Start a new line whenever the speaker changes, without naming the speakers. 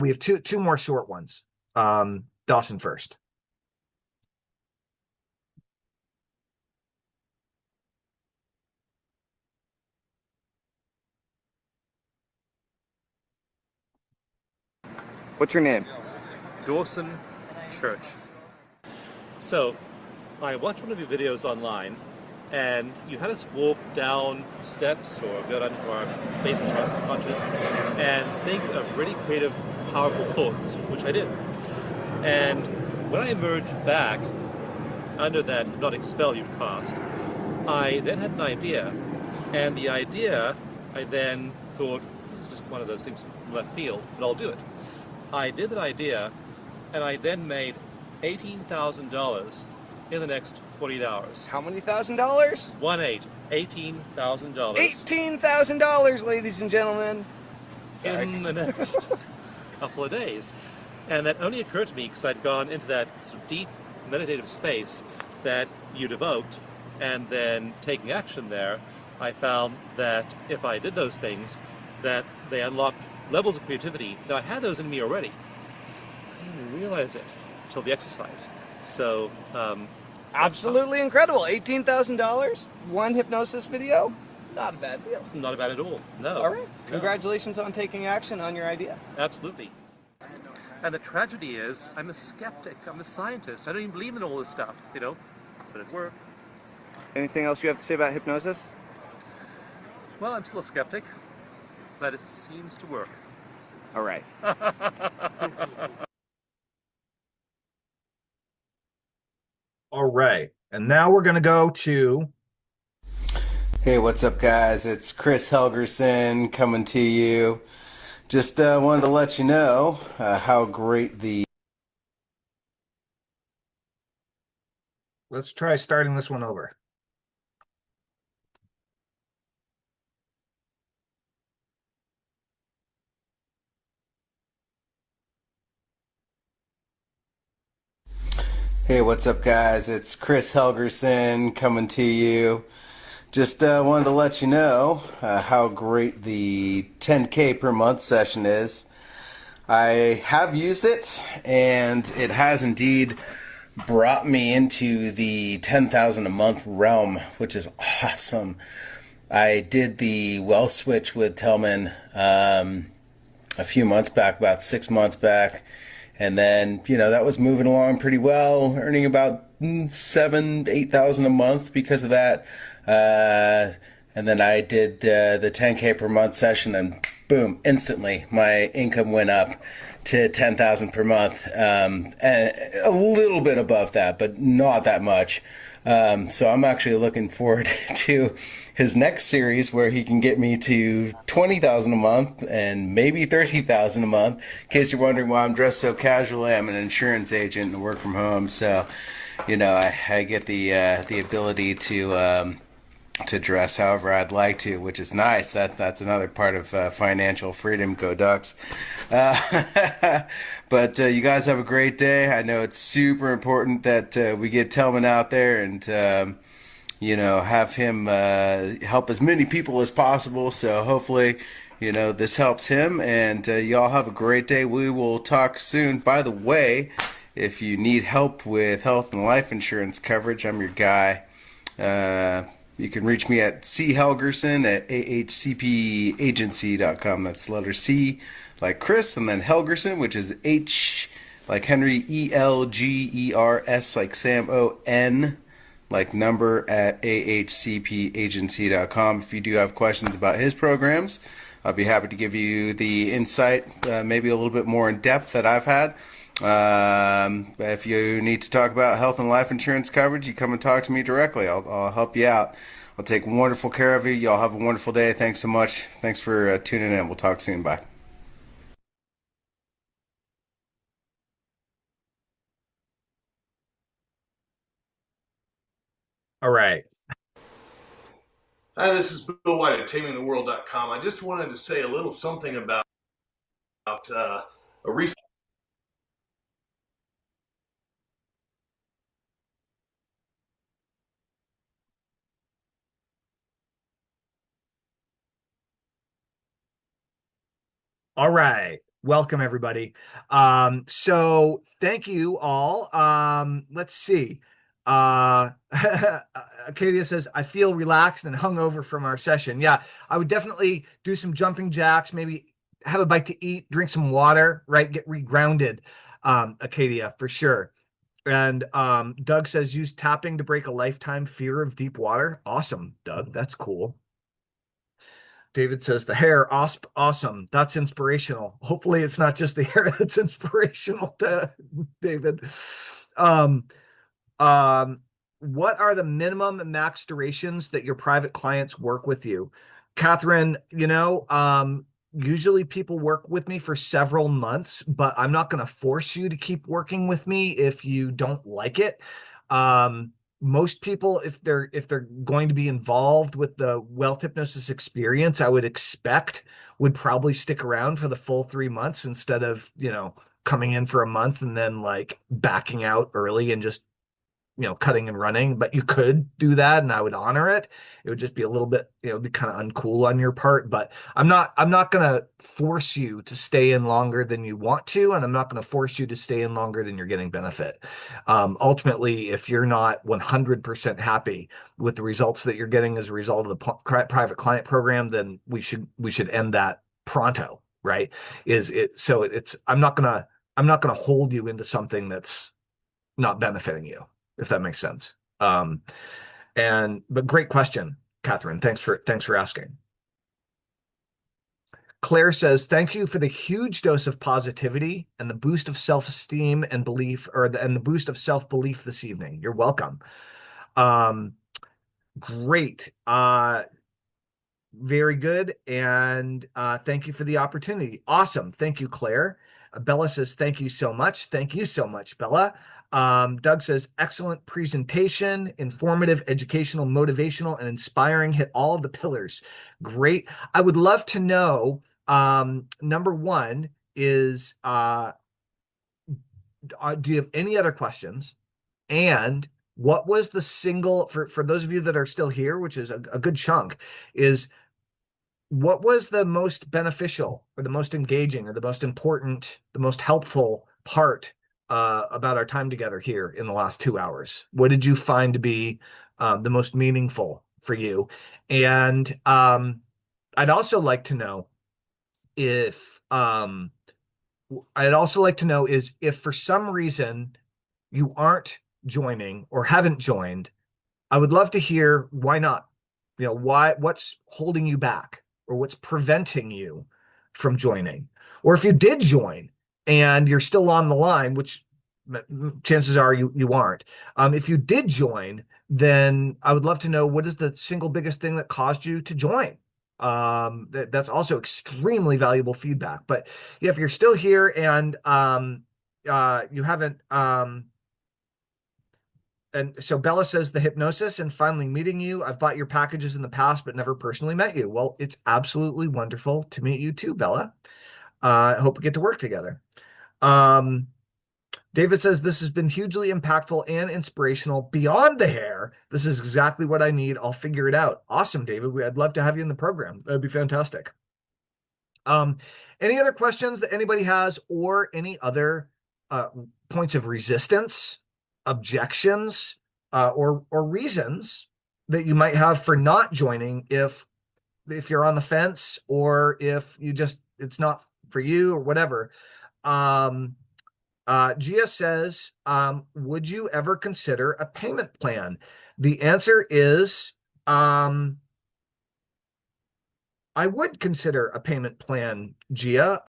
We have two more short ones. Dawson first.
What's your name?
Dawson Church. So, I watched one of your videos online, and you had us walk down steps or go down to our basement of our subconscious and think of really creative, powerful thoughts, which I did. And when I emerged back under that hypnotic spell you cast, I then had an idea, and the idea I then thought, this is just one of those things from left field, but I'll do it. I did that idea, and I then made $18,000 in the next 48 hours.
How many $1,000?
18,000.
$18,000, ladies and gentlemen. Sorry.
In the next couple of days. And that only occurred to me because I'd gone into that sort of deep meditative space that you'd evoked, and then taking action there, I found that if I did those things, that they unlocked levels of creativity. Now, I had those in me already. I didn't even realize it until the exercise. So,
absolutely incredible. $18,000, one hypnosis video. Not a bad deal.
Not bad at all. No.
All right.
No.
Congratulations on taking action on your idea.
Absolutely. And the tragedy is, I'm a skeptic. I'm a scientist. I don't even believe in all this stuff, you know, but it worked.
Anything else you have to say about hypnosis?
Well, I'm still a skeptic, but it seems to work.
All right.
All right. And now we're going to go to...
Hey, what's up, guys? It's Chris Helgerson coming to you. Just wanted to let you know how great the...
Let's try starting this one over.
Hey, what's up, guys? It's Chris Helgerson coming to you. Just wanted to let you know how great the 10K per month session is. I have used it, and it has indeed brought me into the 10,000 a month realm, which is awesome. I did the well switch with Tillman a few months back, about 6 months back. And then, you know, that was moving along pretty well, earning about 7,000-8,000 a month because of that. And then I did the 10K per month session, and boom, instantly my income went up to 10,000 per month, and a little bit above that, but not that much. So I'm actually looking forward to his next series where he can get me to 20,000 a month and maybe 30,000 a month. In case you're wondering why I'm dressed so casually, I'm an insurance agent and work from home. So, you know, I get the ability to dress however I'd like to, which is nice. That's another part of financial freedom. Go Ducks. But you guys have a great day. I know it's super important that we get Tillman out there and, you know, have him help as many people as possible. So hopefully, you know, this helps him. And y'all have a great day. We will talk soon. By the way, if you need help with health and life insurance coverage, I'm your guy. You can reach me at chelgerson at ahcpagency.com. That's letter C like Chris, and then Helgerson, which is H like Henry, ELGERS like Sam, ON like number at ahcpagency.com. If you do have questions about his programs, I'll be happy to give you the insight, maybe a little bit more in depth that I've had. If you need to talk about health and life insurance coverage, you come and talk to me directly. I'll help you out. I'll take wonderful care of you. Y'all have a wonderful day. Thanks so much. Thanks for tuning in. We'll talk soon. Bye.
All right.
Hi, this is Bill White at tamingtheworld.com. I just wanted to say a little something about a recent.
All right. Welcome, everybody. So thank you all. Let's see. Uh, Acadia says, I feel relaxed and hungover from our session. Yeah, I would definitely do some jumping jacks, maybe have a bite to eat, drink some water, right? Get regrounded, Acadia, for sure. And Doug says, use tapping to break a lifetime fear of deep water. Awesome, Doug. That's cool. David says the hair, awesome. That's inspirational. Hopefully, it's not just the hair that's inspirational to David. Um, um, what are the minimum and max durations that your private clients work with you? Catherine, usually people work with me for several months, but I'm not going to force you to keep working with me if you don't like it. Most people, if they're going to be involved with the wealth hypnosis experience, I would expect would probably stick around for the full 3 months instead of, coming in for a month and then like backing out early and just cutting and running. But you could do that and I would honor it. It would just be a little bit, be kind of uncool on your part. But I'm not gonna force you to stay in longer than you want to, and I'm not gonna force you to stay in longer than you're getting benefit. Ultimately, if you're not 100% happy with the results that you're getting as a result of the private client program, then we should end that pronto, right? Is it so it's I'm not gonna hold you into something that's not benefiting you, if that makes sense. But great question, Catherine. Thanks for asking. Claire says, thank you for the huge dose of positivity and the boost of self-esteem and belief, and the boost of self-belief this evening. You're welcome. Great. Very good. And thank you for the opportunity. Awesome. Thank you, Claire. Bella says, thank you so much. Thank you so much, Bella. Doug says, excellent presentation, informative, educational, motivational, and inspiring. Hit all of the pillars. Great. I would love to know, number one is, do you have any other questions? And what was the single, for those of you that are still here, which is a good chunk, is what was the most beneficial or the most engaging or the most important, the most helpful part about our time together here in the last 2 hours? What did you find to be the most meaningful for you? And I'd also like to know if is if for some reason you aren't joining or haven't joined, I would love to hear why not. What's holding you back or what's preventing you from joining? Or if you did join and you're still on the line, which chances are you aren't. If you did join, then I would love to know what is the single biggest thing that caused you to join. That's also extremely valuable feedback. But yeah, if you're still here and you haven't and so Bella says the hypnosis and finally meeting you. I've bought your packages in the past, but never personally met you. Well, it's absolutely wonderful to meet you too, Bella. I hope we get to work together. David says this has been hugely impactful and inspirational beyond the hair. This is exactly what I need. I'll figure it out. Awesome, David. I'd love to have you in the program. That'd be fantastic. Any other questions that anybody has or any other points of resistance, objections, or reasons that you might have for not joining if you're on the fence or if it's not for you or whatever. Gia says, would you ever consider a payment plan? The answer is I would consider a payment plan, Gia.